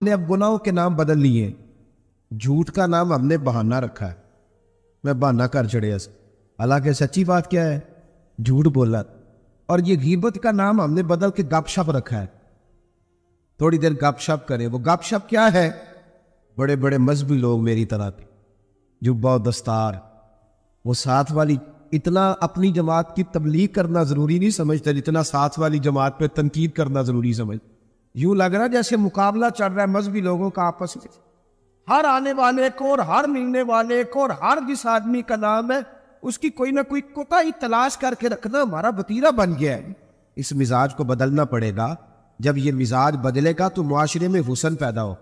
نے اب گناہوں کے نام بدل لیے. جھوٹ کا نام ہم نے بہانہ رکھا ہے. میں بہانہ کر چڑھیا، حالانکہ سچی بات کیا ہے؟ جھوٹ بولا. اور یہ غیبت کا نام ہم نے بدل کے گپ شپ رکھا ہے. تھوڑی دیر گپ شپ کرے. وہ گپ شپ کیا ہے؟ بڑے بڑے مذہبی لوگ میری طرح کے، جبہ و دستار، وہ ساتھ والی، اتنا اپنی جماعت کی تبلیغ کرنا ضروری نہیں سمجھتے جتنا ساتھ والی جماعت پہ تنقید کرنا ضروری سمجھ. یوں لگ رہا جیسے مقابلہ چل رہا ہے مذہبی لوگوں کا آپس میں. ہر آنے والے کو اور ہر ملنے والے کو اور ہر جس آدمی کا نام ہے اس کی کوئی نہ کوئی کوتاہی تلاش کر کے رکھنا ہمارا وتیرہ بن گیا ہے. اس مزاج کو بدلنا پڑے گا. جب یہ مزاج بدلے گا تو معاشرے میں حسن پیدا ہو.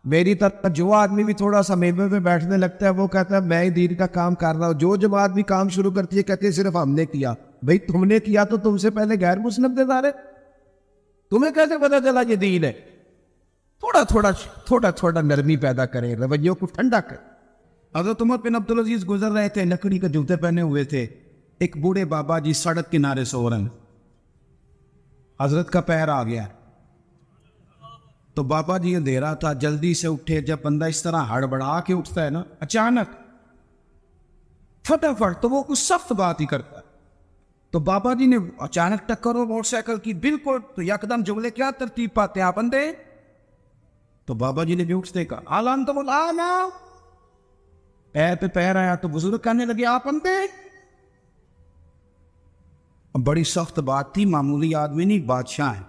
میری طرح جو آدمی بھی تھوڑا سا میمبر میں بیٹھنے لگتا ہے وہ کہتا ہے میں دین کا کام کر رہا ہوں. جو جماعت بھی کام شروع کرتی ہے کہتے ہیں صرف ہم نے کیا. بھئی تم نے کیا تو تم سے پہلے غیر مسلم تھے سارے. تمہیں کیسے پتا چلا یہ دین ہے؟ تھوڑا تھوڑا نرمی پیدا کریں، رویوں کو ٹھنڈا کریں. حضرت عمر بن عبدالعزیز گزر رہے تھے، لکڑی کے جوتے پہنے ہوئے تھے. ایک بوڑھے بابا جی سڑک کنارے سو رہے ہیں. حضرت کا پیر آ گیا تو بابا جی اندھیرا تھا، جلدی سے اٹھے. جب بندہ اس طرح ہڑبڑا کے اٹھتا ہے نا اچانک فٹافٹ، تو وہ کچھ سخت بات ہی کرتا ہے. تو بابا جی نے اچانک ٹکر ہو موٹر سائیکل کی بالکل، تو یکدم جملے کیا ترتیب پاتے آپ بندے. تو بابا جی نے بھی اٹھتے کہا آلان تو مولانا. پیر پہ پیر آیا تو بزرگ کہنے لگے آپ بندے. بڑی سخت بات تھی، معمولی آدمی نہیں، بادشاہ ہیں.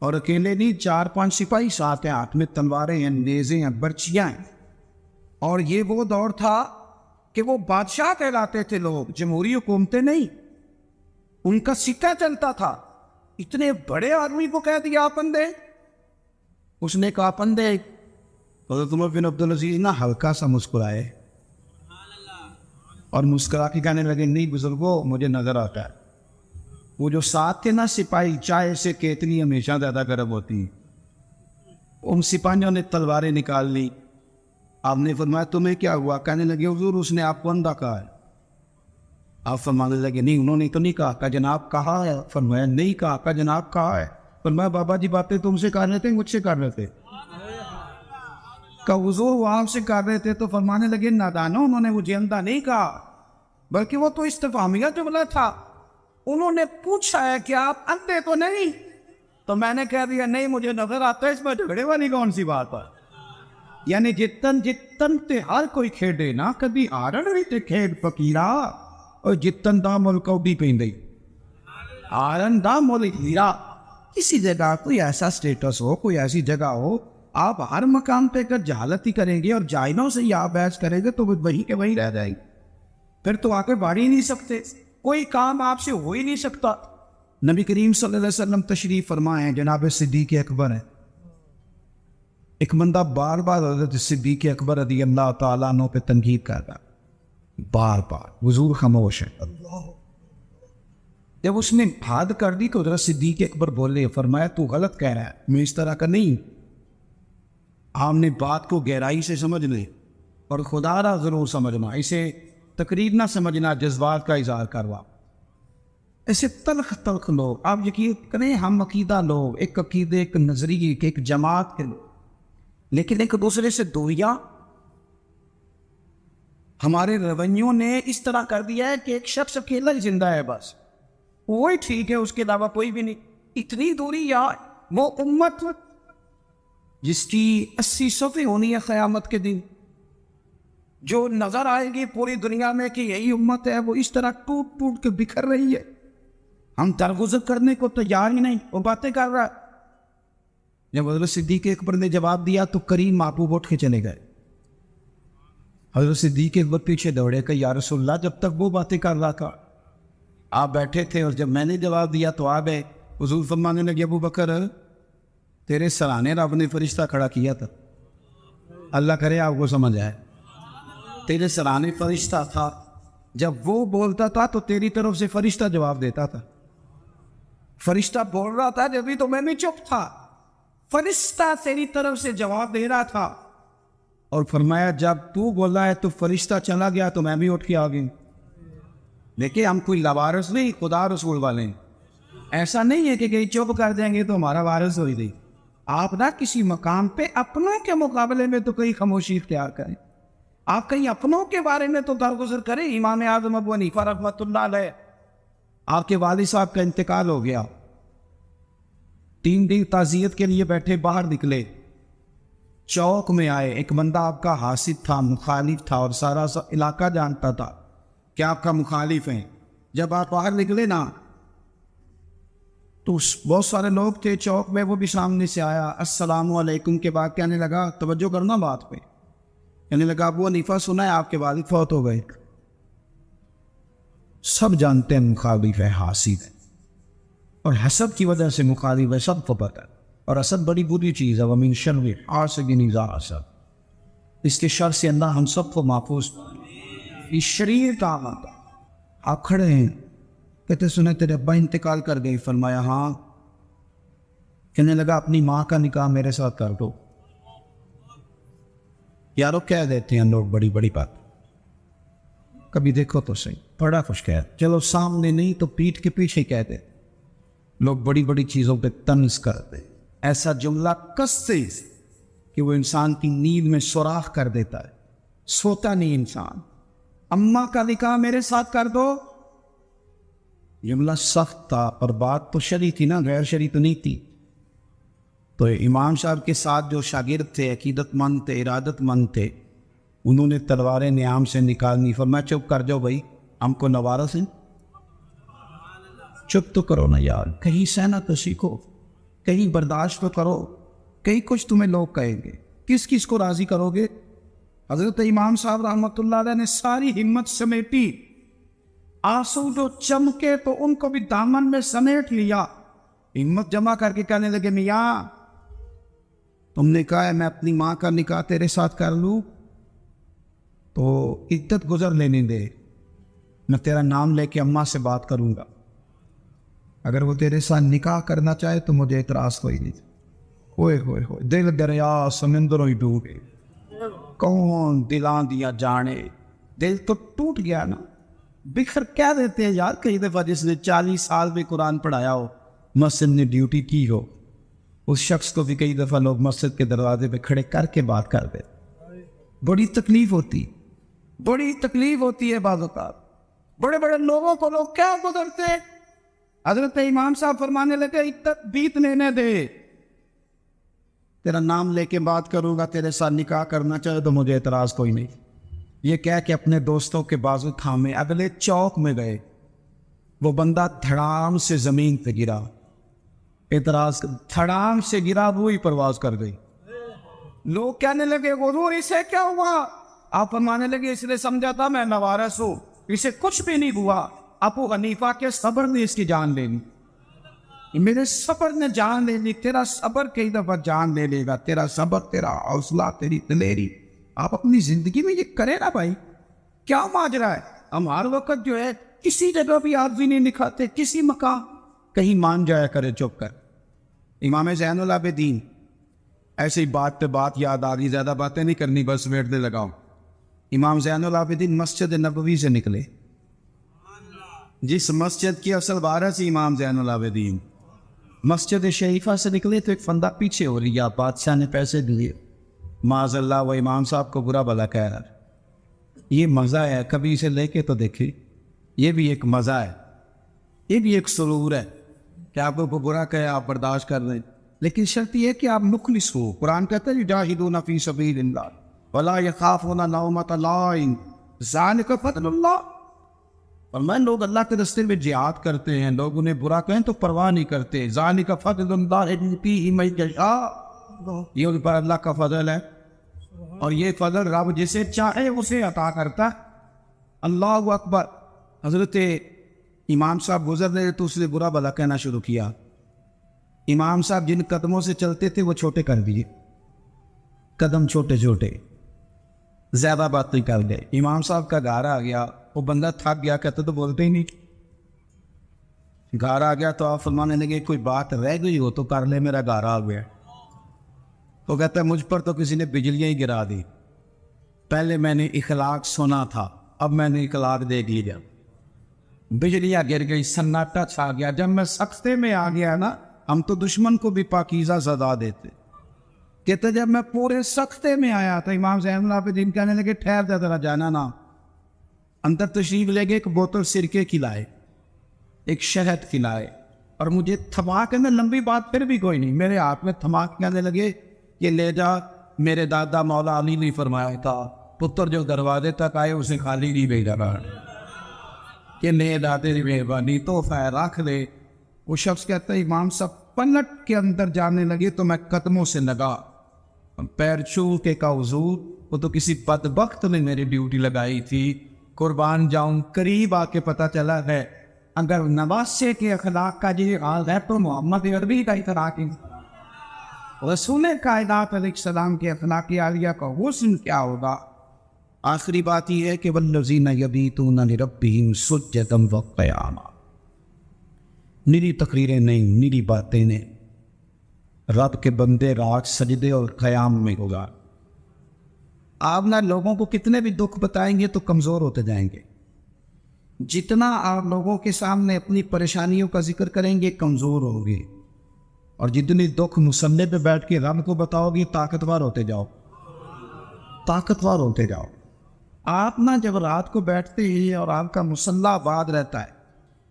اور اکیلے نہیں، 4-5 سپاہی ساتھ ہیں، ہاتھ میں تلواریں ہیں، نیزیں ہیں، برچیاں ہیں. اور یہ وہ دور تھا کہ وہ بادشاہ کہلاتے تھے لوگ، جمہوری حکومتیں نہیں، ان کا سکہ چلتا تھا. اتنے بڑے آدمی کو کہہ دیا آپ بندے. اس نے کہا بندے. حضرت عمر بن عبدالعزیز نہ ہلکا سا مسکرائے اور مسکرا کے کہنے لگے نہیں بزرگوں، مجھے نظر آتا ہے وہ جو ساتھ تھے نا سپاہی، چائے سے کیتلی ہمیشہ زیادہ گرم ہوتی ہیں. ان سپاہیوں نے تلواریں نکال لی. آپ نے فرمایا تمہیں کیا ہوا؟ کہنے لگے حضور اس نے آپ کو اندھا کہا ہے. آپ فرمانے لگے نہیں انہوں نے تو نہیں کہا. کہا جناب کہا ہے. فرمایا نہیں کہا. کہا جناب کہا ہے. فرمایا بابا جی باتیں تم سے کر رہے تھے مجھ سے کر رہے تھے؟ کہا حضور وہ آپ سے کر رہے تھے. تو فرمانے لگے نادانو، انہوں نے مجھے اندھا نہیں کہا بلکہ وہ تو استفہامیہ جملہ تھا. انہوں نے پوچھا ہے کہ آپ اندھے تو نہیں؟ تو میں نے کہہ دیا نہیں مجھے نظر آتا ہے. اس میں جھگڑے والی کون سی بات ہے؟ یعنی جتن تے ہر کوئی کھیڈے نا، کبھی آرن بھی تے کھیڈ فقیرا، اور جتن دا ملک اڈی پیندی آرن دا ملک ہیرا. کسی جگہ کوئی ایسا سٹیٹس ہو، کوئی ایسی جگہ ہو، آپ ہر مقام پہ اگر جہالت ہی کریں گے اور جائنوں سے ہی آپ بحث کریں گے تو وہ وہیں کے وہیں رہ جائیں گے. پھر تو آگے بڑھ ہی نہیں سکتے، کوئی کام آپ سے ہو ہی نہیں سکتا. نبی کریم صلی اللہ علیہ وسلم تشریف فرمائے ہیں، جناب صدیق اکبر ہیں. ایک بندہ بار بار حضرت صدیق اکبر رضی اللہ تعالیٰ عنہ پہ تنقید کرتا، بار بار. حضور خاموش ہے. جب اس نے حد کر دی تو حضرت صدیق اکبر بولے، فرمایا تو غلط کہہ رہا ہے، میں اس طرح کا نہیں. آپ نے بات کو گہرائی سے سمجھ لے اور خدا را ضرور سمجھنا، اسے تقریر نہ سمجھنا، جذبات کا اظہار کروا. ایسے تلخ تلخ لوگ، آپ یقین کریں ہم عقیدہ لوگ، ایک عقیدے، ایک نظریے کے، ایک جماعت کے لوگ، لیکن ایک دوسرے سے دوریاں. ہمارے رویوں نے اس طرح کر دیا ہے کہ ایک شخص اکیلا ہی زندہ ہے، بس وہی ٹھیک ہے، اس کے علاوہ کوئی بھی نہیں. اتنی دوری. یا وہ امت جس کی 80 صفیں ہونی ہے قیامت کے دن، جو نظر آئے گی پوری دنیا میں کہ یہی امت ہے، وہ اس طرح ٹوٹ ٹوٹ کے بکھر رہی ہے. ہم درگزر کرنے کو تیار ہی نہیں، وہ باتیں کر رہا ہے. جب حضرت صدیق اکبر نے جواب دیا تو کریم محبوب اٹھ کے چلے گئے. حضرت صدیق اکبر پیچھے دوڑے کہ یا رسول اللہ جب تک وہ باتیں کر رہا تھا آپ بیٹھے تھے، اور جب میں نے جواب دیا تو آپ گئے. حضور فرمانے لگے ابو بکر تیرے سرانے رب نے فرشتہ کھڑا کیا تھا. اللہ کرے آپ کو سمجھ آئے. تیرے سرانے فرشتہ تھا، جب وہ بولتا تھا تو تیری طرف سے فرشتہ جواب دیتا تھا. فرشتہ بول رہا تھا جب بھی تو میں بھی چپ تھا، فرشتہ تیری طرف سے جواب دے رہا تھا. اور فرمایا جب تو بولا ہے تو فرشتہ چلا گیا تو میں بھی اٹھ کے آ گئی. دیکھیں ہم کوئی لوارث نہیں، خدا رسول والے ہیں. ایسا نہیں ہے کہ کہیں چپ کر دیں گے تو ہمارا وارث ہوئی دی. آپ نہ کسی مقام پہ اپنوں کے مقابلے میں تو کئی خاموشی اختیار کریں، آپ کہیں اپنوں کے بارے میں تو درگزر کریں۔ امام اعظم ابو حنیفہ رحمۃ اللہ علیہ، آپ کے والد صاحب کا انتقال ہو گیا، 3 دن تعزیت کے لیے بیٹھے، باہر نکلے، چوک میں آئے، ایک بندہ آپ کا حاسد تھا، مخالف تھا، اور سارا علاقہ جانتا تھا کہ آپ کا مخالف ہے۔ جب آپ باہر نکلے نا تو بہت سارے لوگ تھے چوک میں، وہ بھی سامنے سے آیا، السلام علیکم کے بعد کہنے لگا، توجہ کرنا بات پہ، کہنے لگا ابو حنیفہ سنا ہے آپ کے والد فوت ہو گئے۔ سب جانتے ہیں مخالف ہے، حاسد ہے، اور حسد کی وجہ سے مخالف ہے، سب کو پتہ ہے، اور حسد بڑی بری چیز ہے، وَمِن شَرِّ حاسد اذا حسد، اس کے شر سے اللہ ہم سب کو محفوظ۔ اس شریر کا آتا آپ کھڑے ہیں، کہتے سنے تیرے ابا انتقال کر گئی؟ فرمایا ہاں۔ کہنے لگا اپنی ماں کا نکاح میرے ساتھ کر دو۔ یارو کہہ دیتے ہیں لوگ بڑی بڑی بات، کبھی دیکھو تو صحیح، بڑا کچھ کہہ، چلو سامنے نہیں تو پیٹھ کے پیچھے کہہ دے، لوگ بڑی بڑی چیزوں پہ طنز کرتے، ایسا جملہ کسے کہ وہ انسان کی نیند میں سوراخ کر دیتا ہے، سوتا نہیں انسان۔ اماں کا نکاح میرے ساتھ کر دو، جملہ سخت تھا، اور بات تو شرعی تھی نا، غیر شرعی تو نہیں تھی۔ تو امام صاحب کے ساتھ جو شاگرد تھے، عقیدت مند تھے، ارادت مند تھے، انہوں نے تلواریں نیام سے نکالنی، فرمایا چپ کر جاؤ بھائی، ہم کو نوارس ہیں، چپ تو کرو نا یار، کہیں سہنا تو سیکھو، کہیں برداشت تو کرو، کہیں کچھ تمہیں لوگ کہیں گے، کس کس کو راضی کرو گے؟ حضرت امام صاحب رحمۃ اللہ علیہ نے ساری ہمت سمیٹی، آنسو جو چمکے تو ان کو بھی دامن میں سمیٹ لیا، ہمت جمع کر کے کہنے لگے میاں تم نے کہا ہے میں اپنی ماں کا نکاح تیرے ساتھ کر لوں تو عدت گزر لینے دے، میں تیرا نام لے کے اماں سے بات کروں گا، اگر وہ تیرے ساتھ نکاح کرنا چاہے تو مجھے اعتراض کوئی نہیں۔ ہوئے ہوئے ہوئے دل دریا سمندروں ہی ڈوبے، کون دلاں دیا جانے، دل تو ٹوٹ گیا نا، بکھر کیا دیتے ہیں یار۔ کئی دفعہ جس نے 40 سال میں قرآن پڑھایا ہو، مسجد نے ڈیوٹی کی ہو، اس شخص کو بھی کئی دفعہ لوگ مسجد کے دروازے پہ کھڑے کر کے بات کر دے، بڑی تکلیف ہوتی، بڑی تکلیف ہوتی ہے بعض اوقات۔ بڑے بڑے لوگوں کو لوگ کیا گزرتے، حضرت امام صاحب فرمانے لگے عدت بیت لینے دے، تیرا نام لے کے بات کروں گا، تیرے ساتھ نکاح کرنا چاہے تو مجھے اعتراض کوئی نہیں۔ یہ کہہ کے اپنے دوستوں کے بازو تھامے اگلے چوک میں گئے، وہ بندہ دھڑام سے زمین پہ گرا، اعتراض دھڑام سے گرا، وہی پرواز کر گئی۔ لوگ کہنے لگے حضور اسے کیا ہوا؟ آپ فرمانے لگے اس نے سمجھا تھا میں نوارس ہوں، اسے کچھ بھی نہیں ہوا، ابو حنیفہ کے صبر نے اس کی جان لے لی، میرے صبر نے جان لے لی، تیرا صبر کئی دفعہ جان لے لے گا، تیرا صبر، تیرا حوصلہ، تیری دلیری، آپ اپنی زندگی میں یہ کرے نا بھائی۔ کیا ماجرا ہے؟ ہم ہر وقت جو ہے کسی جگہ بھی عارضی نہیں دکھاتے، کسی مقام کہیں مان جایا کرے چپ کر۔ امام زین العابدین، ایسے ہی بات پہ بات یاد آ گئی، زیادہ باتیں نہیں کرنی، بس بیٹھنے لگاؤ۔ امام زین العابدین مسجد نبوی سے نکلے، جس مسجد کی اصل وارث امام زین العابدین، مسجد شریفہ سے نکلے تو ایک فندہ پیچھے ہو رہی ہے، بادشاہ نے پیسے دیے، معاذ اللہ وہ امام صاحب کو برا بھلا کہہ رہا ہے۔ یہ مزہ ہے، کبھی اسے لے کے تو دیکھیں، یہ بھی ایک مزہ ہے، یہ بھی ایک سرور ہے کہ آپ کو برا کہے آپ برداشت کر رہے ہیں، لیکن شرط یہ ہے کہ آپ مخلص ہو۔ قرآن کہتا ہے یجاہدون فی سبیل اللہ ولا یخافون لومۃ لائم ذالک فضل اللہ، اور میں لوگ اللہ کے راستے میں جہاد کرتے ہیں، لوگ انہیں برا کہیں تو پرواہ نہیں کرتے، ذالک فضل اللہ یؤتیہ من یشاء، یہ ان پر اللہ کا فضل ہے، اور یہ فضل رب جسے چاہے اسے عطا کرتا ہے۔ اللہ اکبر۔ حضرت امام صاحب گزر رہے تو اس نے برا بھلا کہنا شروع کیا، امام صاحب جن قدموں سے چلتے تھے وہ چھوٹے کر دیے، قدم چھوٹے چھوٹے، زیادہ بات نہیں کر گئے۔ امام صاحب کا گھر آ گیا، وہ بندہ تھک گیا، کہتے تو بولتے ہی نہیں، گھر آ گیا تو آپ فرمانے لگے کوئی بات رہ گئی ہو تو کر لے، میرا گھر آ گیا۔ تو کہتا ہے مجھ پر تو کسی نے بجلیاں ہی گرا دی، پہلے میں نے اخلاق سنا تھا، اب میں نے اخلاق دیکھ لیا، بجلیاں گر گئی، سناٹا چھا گیا۔ جب میں سختے میں آ گیا نا، ہم تو دشمن کو بھی پاکیزہ سزا دیتے، کہتے جب میں پورے سختے میں آیا تو امام زین العابدین کہنے لگے ٹھہر جا ذرا جانا نا. اندر تشریف لے گئے, ایک بوتل سرکے کھلائے, ایک شہد کھلائے, اور مجھے تھما کے, لمبی بات پھر بھی کوئی نہیں, میرے ہاتھ میں تھما کے کہنے لگے کہ لے جا. میرے دادا مولا علی نے فرمایا تھا پتر جو دروازے تک آئے اسے خالی نہیں بھیجا گا, کہ لے دادے کی مہربانی تحفہ رکھ لے. وہ شخص کہتا ہے امام صاحب پلٹ کے اندر جانے لگے تو میں قدموں سے لگا, پیر چھو کے کہا حضور وہ تو کسی بدبخت نے میری ڈیوٹی لگائی تھی, قربان جاؤں. قریب آ کے پتہ چلا ہے اگر نواسے کے اخلاق کا یہ حال ہے تو محمد عربی کا اخلاق رسول کائنات علیہ السلام کے اخلاق عالیہ کا حسن کیا ہوگا. آخری بات یہ ہے کہ والذین یبیتون لربہم سجدا وقیاما. نری تقریریں نہیں, نری باتیں نہیں. رب کے بندے رات سجدے اور قیام میں ہوگا. آپ نہ لوگوں کو کتنے بھی دکھ بتائیں گے تو کمزور ہوتے جائیں گے. جتنا آپ لوگوں کے سامنے اپنی پریشانیوں کا ذکر کریں گے کمزور ہوں گے, اور جتنی دکھ مصلے پہ بیٹھ کے رب کو بتاؤ گے طاقتور ہوتے جاؤ, طاقتور ہوتے جاؤ. آپ نہ جب رات کو بیٹھتے ہی اور آپ کا مصلہ آباد رہتا ہے,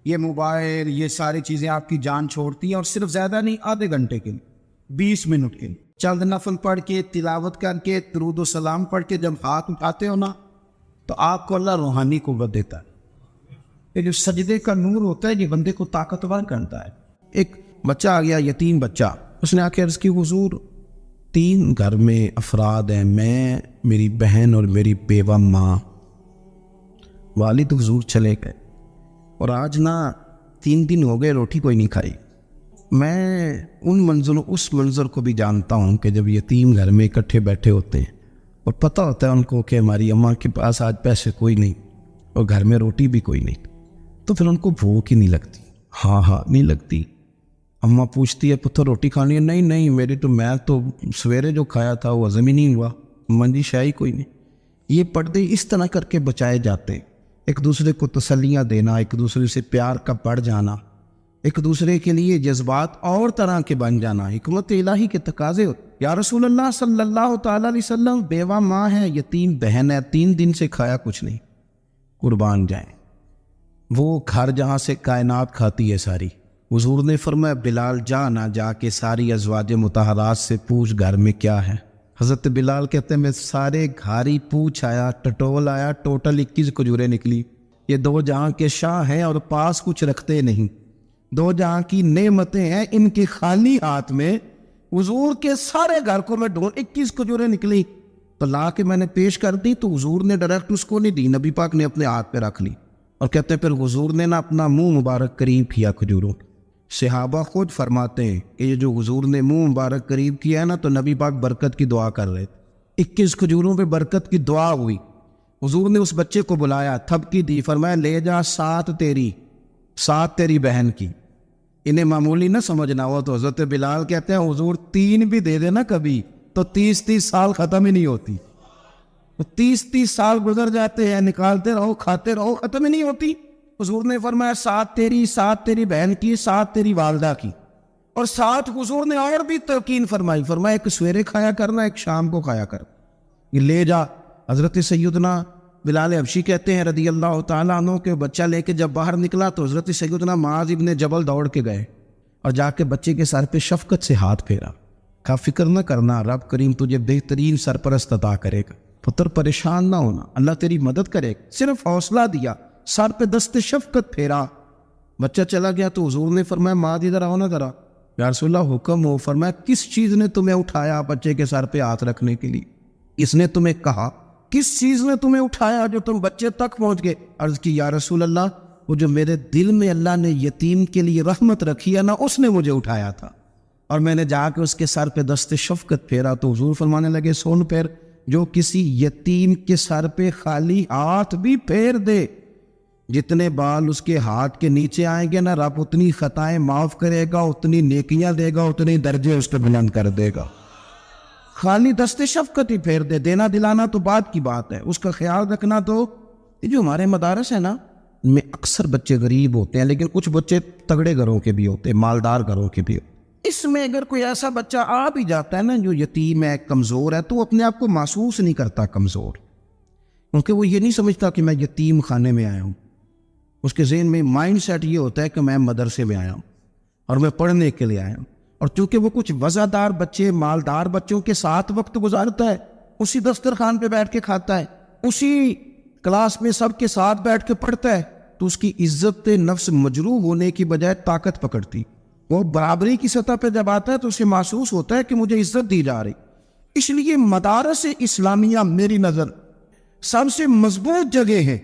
یہ موبائل یہ ساری چیزیں آپ کی جان چھوڑتی ہیں, اور صرف زیادہ نہیں, آدھے گھنٹے کے لیے 20 منٹ کے لیے چند نفل پڑھ کے تلاوت کر کے درود و سلام پڑھ کے جب ہاتھ اٹھاتے ہو نا تو آپ کو اللہ روحانی قوت دیتا ہے. یہ جو سجدے کا نور ہوتا ہے یہ بندے کو طاقتور کرتا ہے. ایک بچہ آ گیا, یتیم بچہ, اس نے آ کے عرض کی حضور 3 گھر میں افراد ہیں, میں, میری بہن اور میری بیوہ ماں. والد حضور چلے گئے اور آج نہ 3 دن ہو گئے روٹی کوئی نہیں کھائی. میں اس منظر کو بھی جانتا ہوں کہ جب یتیم گھر میں اکٹھے بیٹھے ہوتے ہیں اور پتہ ہوتا ہے ان کو کہ ہماری اماں کے پاس آج پیسے کوئی نہیں اور گھر میں روٹی بھی کوئی نہیں, تو پھر ان کو بھوک ہی نہیں لگتی. ہاں نہیں لگتی. اماں پوچھتی ہے پتر روٹی کھانی ہے؟ نہیں میں تو سویرے جو کھایا تھا وہ ہضم ہی نہیں ہوا, منجی شاہی کوئی نہیں. یہ پردے اس طرح کر کے بچائے جاتے ہیں. ایک دوسرے کو تسلیاں دینا, ایک دوسرے سے پیار کا بڑھ جانا, ایک دوسرے کے لیے جذبات اور طرح کے بن جانا, حکمت الہی کے تقاضے. یا رسول اللہ صلی اللہ تعالیٰ علیہ وسلم بیوہ ماں ہے, یتیم بہن ہے, 3 دن سے کھایا کچھ نہیں, قربان جائیں. وہ گھر جہاں سے کائنات کھاتی ہے ساری. حضور نے فرمایا بلال جا کے ساری ازواج مطہرات سے پوچھ گھر میں کیا ہے. حضرت بلال کہتے ہیں میں سارے گھاری پوچھ آیا, ٹٹول آیا, ٹوٹل 21 کھجوریں نکلی. یہ 2 جہاں کے شاہ ہیں اور پاس کچھ رکھتے نہیں, 2 جہاں کی نعمتیں ہیں, ان کے خالی ہاتھ میں حضور کے سارے گھر کو میں 21 کھجوریں نکلی تو لا کے میں نے پیش کر دی, تو حضور نے ڈائریکٹ اس کو نہیں دی, نبی پاک نے اپنے ہاتھ پہ رکھ لی. اور کہتے ہیں پھر حضور نے نا اپنا منہ مبارک قریب کیا کھجوروں. صحابہ خود فرماتے ہیں کہ یہ جو حضور نے منہ مبارک قریب کیا ہے نا تو نبی پاک برکت کی دعا کر رہے تھے. 21 کھجوروں پہ برکت کی دعا ہوئی. حضور نے اس بچے کو بلایا, تھپکی دی, فرمایا لے جا 7 تیری بہن کی. انہیں معمولی نہ سمجھنا ہوا. تو حضرت بلال کہتے ہیں حضور 3 بھی دے دینا کبھی تو 30 سال ختم ہی نہیں ہوتی. 30 سال گزر جاتے ہیں, نکالتے رہو کھاتے رہو, ختم ہی نہیں ہوتی. حضور نے فرمایا 7 تیری بہن کی, 7 تیری والدہ کی, اور 7 حضور نے اور بھی تلقین فرمائی. فرمایا ایک سویرے کھایا کرنا, ایک شام کو کھایا کر. یہ لے جا. حضرت سیدنا بلال حبشی کہتے ہیں رضی اللہ تعالیٰ عنہ کے بچہ لے کے جب باہر نکلا تو حضرت سیدنا معاذ ابن جبل دوڑ کے گئے اور جا کے بچے کے سر پہ شفقت سے ہاتھ پھیرا. کہا فکر نہ کرنا, رب کریم تجھے بہترین سرپرست عطا کرے گا, پتر پریشان نہ ہونا, اللہ تیری مدد کرے گا. صرف حوصلہ دیا, سر پہ دست شفقت پھیرا. بچہ چلا گیا تو حضور نے فرمایا معاذ ادھر آؤ نا ذرا. یا رسول اللہ حکم ہو. فرمایا کس چیز نے تمہیں اٹھایا بچے کے سر پہ ہاتھ رکھنے کے لیے؟ اس نے تمہیں کہا کس چیز نے تمہیں اٹھایا جو تم بچے تک پہنچ گئے؟ عرض کی یا رسول اللہ وہ جو میرے دل میں اللہ نے یتیم کے لیے رحمت رکھی ہے نا, اس نے مجھے اٹھایا تھا, اور میں نے جا کے اس کے سر پہ دست شفقت پھیرا. تو حضور فرمانے لگے سن پھر, جو کسی یتیم کے سر پہ خالی ہاتھ بھی پھیر دے, جتنے بال اس کے ہاتھ کے نیچے آئیں گے نا, رب اتنی خطائیں معاف کرے گا, اتنی نیکیاں دے گا, اتنے درجے اس پہ بلند کر دے گا. خالی دست شفقت ہی پھیر دے. دینا دلانا تو بعد کی بات ہے, اس کا خیال رکھنا. تو یہ جو ہمارے مدارس ہیں نا, ان میں اکثر بچے غریب ہوتے ہیں, لیکن کچھ بچے تگڑے گھروں کے بھی ہوتے ہیں, مالدار گھروں کے بھی. اس میں اگر کوئی ایسا بچہ آ بھی جاتا ہے نا جو یتیم ہے، کمزور ہے، تو وہ اپنے آپ کو محسوس نہیں کرتا کمزور، کیونکہ وہ یہ نہیں سمجھتا کہ میں یتیم خانے میں آیا ہوں۔ اس کے ذہن میں مائنڈ سیٹ یہ ہوتا ہے کہ میں مدرسے میں آیا ہوں اور میں پڑھنے کے لیے آیا ہوں۔ اور چونکہ وہ کچھ وزادار بچے، مالدار بچوں کے ساتھ وقت گزارتا ہے، اسی دسترخوان پہ بیٹھ کے کھاتا ہے، اسی کلاس میں سب کے ساتھ بیٹھ کے پڑھتا ہے، تو اس کی عزت نفس مجروح ہونے کی بجائے طاقت پکڑتی۔ وہ برابری کی سطح پہ جب آتا ہے تو اسے محسوس ہوتا ہے کہ مجھے عزت دی جا رہی۔ اس لیے مدارس اسلامیہ میری نظر سب سے مضبوط جگہ ہے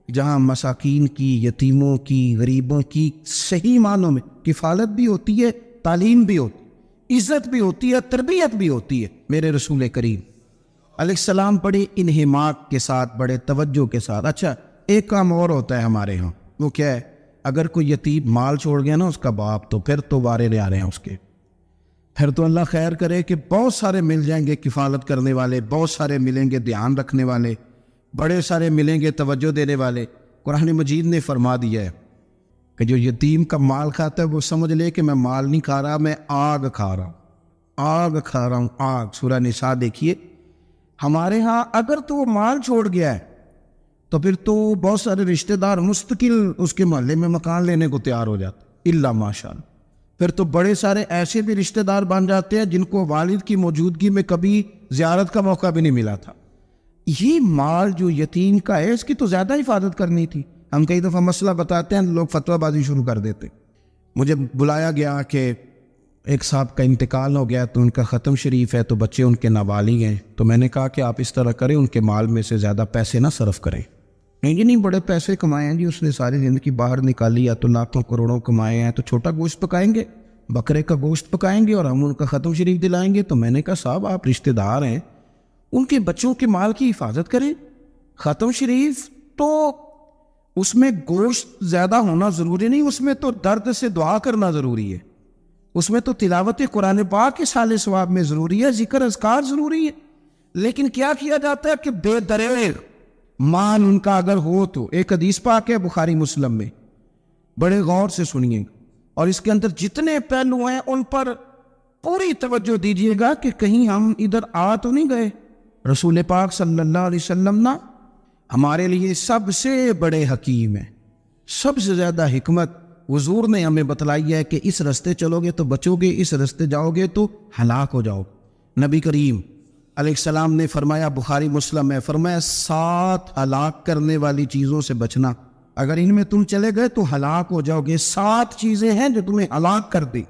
جہاں مساکین کی، یتیموں کی، غریبوں کی صحیح معنوں میں کفالت بھی ہوتی ہے، تعلیم بھی ہوتی ہے، عزت بھی ہوتی ہے، تربیت بھی ہوتی ہے۔ میرے رسول کریم علیہ السلام بڑے انہماک کے ساتھ، بڑے توجہ کے ساتھ۔ اچھا، ایک کام اور ہوتا ہے ہمارے ہاں، وہ کیا ہے؟ اگر کوئی یتیم مال چھوڑ گیا نا اس کا باپ، تو پھر تو وارے لے آ رہے ہیں اس کے، پھر تو اللہ خیر کرے کہ بہت سارے مل جائیں گے کفالت کرنے والے، بہت سارے ملیں گے دھیان رکھنے والے، بڑے سارے ملیں گے توجہ دینے والے۔ قرآن مجید نے فرما دیا ہے کہ جو یتیم کا مال کھاتا ہے وہ سمجھ لے کہ میں مال نہیں کھا رہا، میں آگ کھا رہا ہوں، آگ کھا رہا ہوں، آگ۔ سورہ نساء دیکھیے۔ ہمارے ہاں اگر تو وہ مال چھوڑ گیا ہے تو پھر تو بہت سارے رشتہ دار مستقل اس کے محلے میں مکان لینے کو تیار ہو جاتے، الا ماشاء اللہ۔ پھر تو بڑے سارے ایسے بھی رشتہ دار بن جاتے ہیں جن کو والد کی موجودگی میں کبھی زیارت کا موقع بھی نہیں ملا تھا۔ یہ مال جو یتیم کا ہے اس کی تو زیادہ حفاظت کرنی تھی۔ ہم کئی دفعہ مسئلہ بتاتے ہیں، لوگ فتویٰ بازی شروع کر دیتے۔ مجھے بلایا گیا کہ ایک صاحب کا انتقال ہو گیا تو ان کا ختم شریف ہے، تو بچے ان کے نابالغ ہیں، تو میں نے کہا کہ آپ اس طرح کریں، ان کے مال میں سے زیادہ پیسے نہ صرف کریں۔ نہیں جی نہیں، بڑے پیسے کمائے ہیں جی اس نے، ساری زندگی باہر نکالی، یا تو لاکھوں کروڑوں کمائے ہیں، تو چھوٹا گوشت پکائیں گے، بکرے کا گوشت پکائیں گے اور ہم ان کا ختم شریف دلائیں گے۔ تو میں نے کہا صاحب آپ رشتہ دار ہیں، ان کے بچوں کے مال کی حفاظت کریں۔ ختم شریف تو اس میں گوشت زیادہ ہونا ضروری نہیں، اس میں تو درد سے دعا کرنا ضروری ہے، اس میں تو تلاوت قرآن پاک کے سال ثواب میں ضروری ہے، ذکر اذکار ضروری ہے۔ لیکن کیا کیا جاتا ہے کہ بے دریغ مال ان کا اگر ہو تو، ایک حدیث پاک ہے بخاری مسلم میں، بڑے غور سے سنیے اور اس کے اندر جتنے پہلو ہیں ان پر پوری توجہ دیجیے گا کہ کہیں ہم ادھر آ تو نہیں گئے۔ رسول پاک صلی اللہ علیہ وسلم نا ہمارے لیے سب سے بڑے حکیم ہیں، سب سے زیادہ حکمت حضور نے ہمیں بتلائی ہے کہ اس رستے چلو گے تو بچو گے، اس رستے جاؤ گے تو ہلاک ہو جاؤ۔ نبی کریم علیہ السلام نے فرمایا، بخاری مسلم ہے، فرمایا 7 ہلاک کرنے والی چیزوں سے بچنا، اگر ان میں تم چلے گئے تو ہلاک ہو جاؤ گے۔ 7 چیزیں ہیں جو تمہیں ہلاک کر دیں،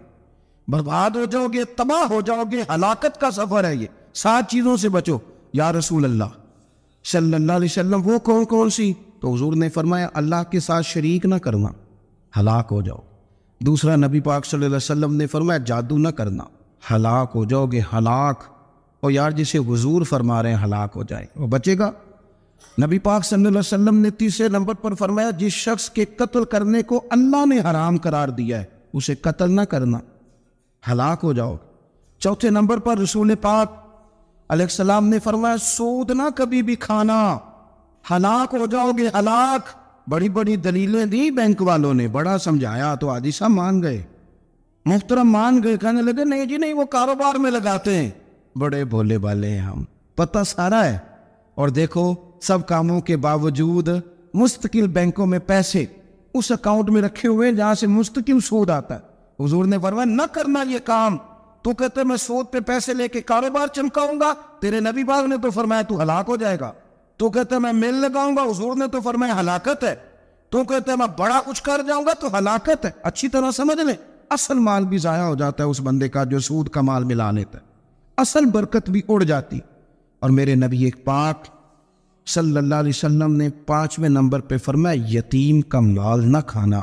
برباد ہو جاؤ گے، تباہ ہو جاؤ گے، ہلاکت کا سفر ہے یہ، 7 چیزوں سے بچو۔ یا رسول اللہ صلی اللہ علیہ وسلم وہ کون کون سی؟ تو حضور نے فرمایا اللہ کے ساتھ شریک نہ کرنا، ہلاک ہو جاؤ۔ دوسرا نبی پاک صلی اللہ علیہ وسلم نے فرمایا جادو نہ کرنا، ہلاک ہو جاؤ گے، ہلاک۔ اور یار جسے حضور فرما رہے ہیں ہلاک ہو جائے وہ بچے گا؟ نبی پاک صلی اللہ علیہ وسلم نے تیسرے نمبر پر فرمایا جس شخص کے قتل کرنے کو اللہ نے حرام قرار دیا ہے اسے قتل نہ کرنا، ہلاک ہو جاؤ۔ چوتھے نمبر پر رسول پاک علیہ السلام نے فرمایا سود نہ کبھی بھی کھانا، ہلاک ہو جاؤ گے، ہلاک۔ بڑی بڑی دلیلیں دی بینک والوں نے، بڑا سمجھایا تو حاجی صاحب مان گئے، محترم مان گئے، کہنے لگے نہیں جی نہیں وہ کاروبار میں لگاتے ہیں۔ بڑے بھولے بالے ہیں ہم، پتہ سارا ہے۔ اور دیکھو سب کاموں کے باوجود مستقل بینکوں میں پیسے اس اکاؤنٹ میں رکھے ہوئے جہاں سے مستقل سود آتا ہے۔ حضور نے فرمایا نہ کرنا یہ کام۔ تو کہتے میں سود پہ پیسے لے کے کاروبار چمکاؤں گا، تیرے نبی پاک نے تو فرمایا تو ہلاک ہو جائے گا۔ تو کہتے میں مل لگاؤں گا، حضور نے تو فرمایا ہلاکت ہے۔ تو کہتے میں بڑا کچھ کر جاؤں گا تو ہلاکت ہے۔ اچھی طرح سمجھ لیں، اصل مال بھی ضائع ہو جاتا ہے اس بندے کا جو سود کا مال ملا لیتا ہے، اصل برکت بھی اڑ جاتی۔ اور میرے نبی ایک پاک صلی اللہ علیہ وسلم نے 5ویں نمبر پہ فرمایا یتیم کا مال نہ کھانا،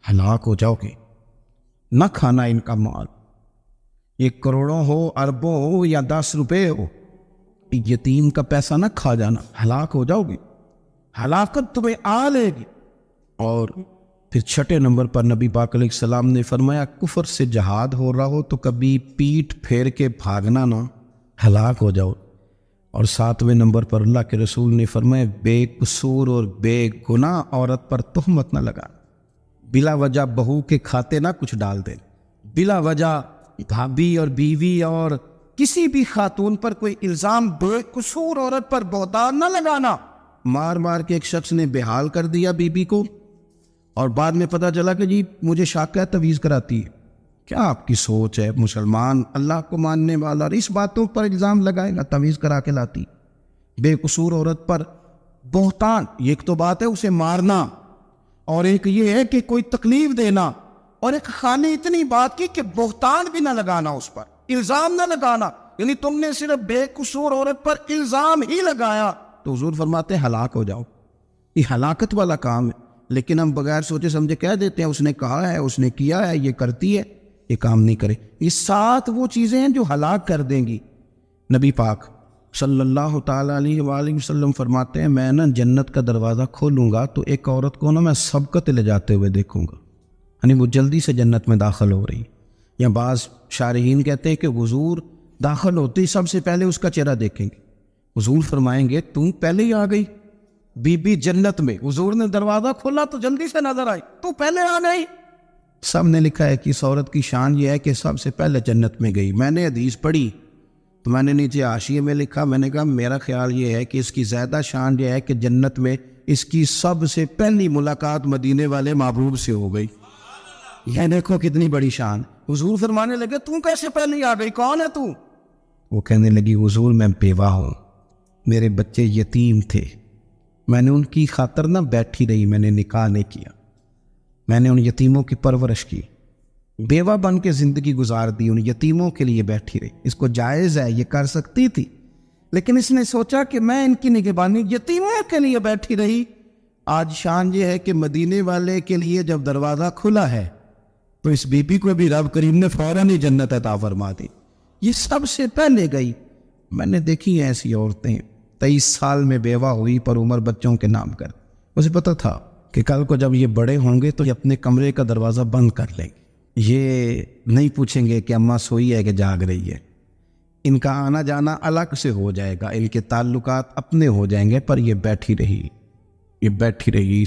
ہلاک ہو جاؤ گے۔ نہ کھانا ان کا مال، یہ کروڑوں ہو، اربوں ہو یا 10 روپے ہو، یتیم کا پیسہ نہ کھا جانا، ہلاک ہو جاؤ گے، ہلاکت تمہیں آ لے گی۔ اور پھر 6 نمبر پر نبی پاک علیہ السلام نے فرمایا کفر سے جہاد ہو رہا ہو تو کبھی پیٹھ پھیر کے بھاگنا نہ، ہلاک ہو جاؤ۔ اور 7ویں نمبر پر اللہ کے رسول نے فرمایا بے قصور اور بے گناہ عورت پر تہمت نہ لگا، بلا وجہ بہو کے کھاتے نہ کچھ ڈال دے، بلا وجہ بھابھی اور بیوی اور کسی بھی خاتون پر کوئی الزام بے قصور عورت پر بہتان نہ لگانا. مار مار کے ایک شخص نے بحال کر دیا بیوی کو اور بعد میں پتہ چلا کہ جی مجھے شک ہے تویز کراتی ہے. کیا آپ کی سوچ ہے؟ مسلمان اللہ کو ماننے والا اور اس باتوں پر الزام لگائے گا تویز کرا کے لاتی. بے قصور عورت پر بہتان، یہ ایک تو بات ہے اسے مارنا، اور ایک یہ ہے کہ کوئی تکلیف دینا، اور ایک خان نے اتنی بات کی کہ بہتان بھی نہ لگانا، اس پر الزام نہ لگانا. یعنی تم نے صرف بے قصور عورت پر الزام ہی لگایا تو حضور فرماتے ہیں ہلاک ہو جاؤ. یہ ہلاکت والا کام ہے. لیکن ہم بغیر سوچے سمجھے کہہ دیتے ہیں اس نے کہا ہے، اس نے کیا ہے، یہ کرتی ہے. یہ کام نہیں کرے. یہ 7 وہ چیزیں ہیں جو ہلاک کر دیں گی. نبی پاک صلی اللہ تعالیٰ علیہ وآلہ وسلم فرماتے ہیں میں نا جنت کا دروازہ کھولوں گا تو ایک عورت کو نا میں سبقت لے جاتے ہوئے دیکھوں گا، یعنی وہ جلدی سے جنت میں داخل ہو رہی. یا بعض شارحین کہتے ہیں کہ حضور داخل ہوتے ہی سب سے پہلے اس کا چہرہ دیکھیں گے. حضور فرمائیں گے تم پہلے ہی آ گئی بی بی جنت میں. حضور نے دروازہ کھولا تو جلدی سے نظر آئی، تو پہلے آ گئی. سب نے لکھا ہے کہ اس عورت کی شان یہ ہے کہ سب سے پہلے جنت میں گئی. میں نے حدیث پڑھی تو میں نے نیچے حاشیے میں لکھا، میں نے کہا میرا خیال یہ ہے کہ اس کی زیادہ شان یہ ہے کہ جنت میں اس کی سب سے پہلی ملاقات مدینے والے محبوب سے ہو گئی. یہ دیکھو کتنی بڑی شان. حضور فرمانے لگے تم کیسے پہلے آ گئی، کون ہے تو؟ وہ کہنے لگی حضور میں بیوہ ہوں، میرے بچے یتیم تھے، میں نے ان کی خاطر نہ بیٹھی رہی، میں نے نکاح نہیں کیا، میں نے ان یتیموں کی پرورش کی، بیوہ بن کے زندگی گزار دی، ان یتیموں کے لیے بیٹھی رہی. اس کو جائز ہے، یہ کر سکتی تھی، لیکن اس نے سوچا کہ میں ان کی نگہبانی یتیموں کے لیے بیٹھی رہی. آج شان یہ ہے کہ مدینے والے کے لیے جب دروازہ کھلا ہے تو اس بی بی کو بھی رب کریم نے فوراً ہی جنت عطا فرما دی. یہ سب سے پہلے گئی. میں نے دیکھی ایسی عورتیں 23 سال میں بیوہ ہوئی پر عمر بچوں کے نام کر. اسے پتہ تھا کہ کل کو جب یہ بڑے ہوں گے تو یہ اپنے کمرے کا دروازہ بند کر لیں گے، یہ نہیں پوچھیں گے کہ اماں سوئی ہے کہ جاگ رہی ہے. ان کا آنا جانا الگ سے ہو جائے گا، ان کے تعلقات اپنے ہو جائیں گے، پر یہ بیٹھی رہی.